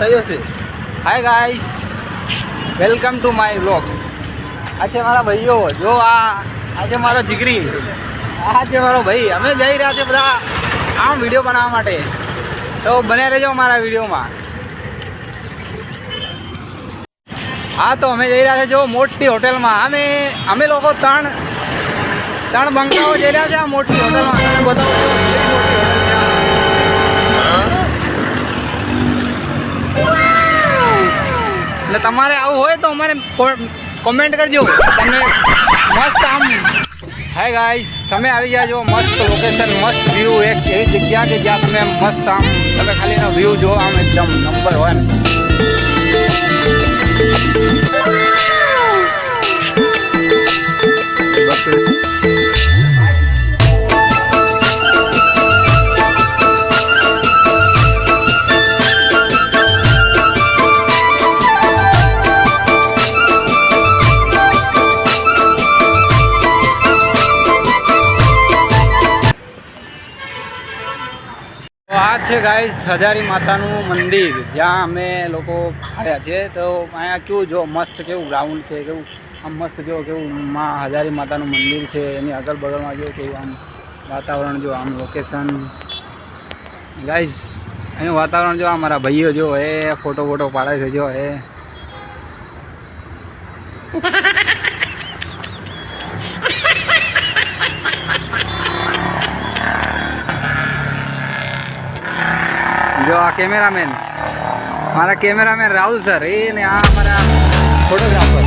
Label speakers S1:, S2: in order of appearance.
S1: થયો છે।
S2: Hi guys, welcome to my vlog. આજે મારા ભાઈઓ જો આજે મારો જીગરી આજે મારો ભાઈ અમે જઈ રહ્યા છે બધા આમ વિડીયો બનાવવા માટે, તો બને રહેજો મારા વિડીયોમાં। હા, તો અમે જઈ રહ્યા છે જો મોટી હોટલમાં। અમે લોકો ત્રણ બંગલાઓ જઈ રહ્યા છે આ મોટી હોટલમાં। તમે બતાવો મોટી હોટલ છે। એટલે તમારે આવું હોય તો અમારે કોમેન્ટ કરજો, તમને મસ્ત આમ। હાય ગાઈસ, તમે આવી ગયા જો મસ્ત લોકેશન, મસ્ત વ્યૂ, એક એવી જગ્યા કે જ્યાં તમે મસ્ત આમ તમે ખાલી એનો વ્યૂ જો આમ એકદમ નંબર 1। આ છે ગાઈસ હજારી માતાનું મંદિર, જ્યાં અમે લોકો આવ્યા છે। તો અહીંયા કેવું જો મસ્ત કેવું ગ્રાઉન્ડ છે, કેવું આમ મસ્ત જો કેવું માં હજારી માતાનું મંદિર છે, એની અગલ બગલમાં જો કેવું આમ વાતાવરણ જો આમ લોકેશન ગાઈસ, એનું વાતાવરણ જો આ મારા ભાઈઓ જો એ ફોટો પાડે છે જો એ। जो आ कैमरामैन, हमारा कैमरामैन राहुल सर, ये ने आ हमारा फोटोग्राफर।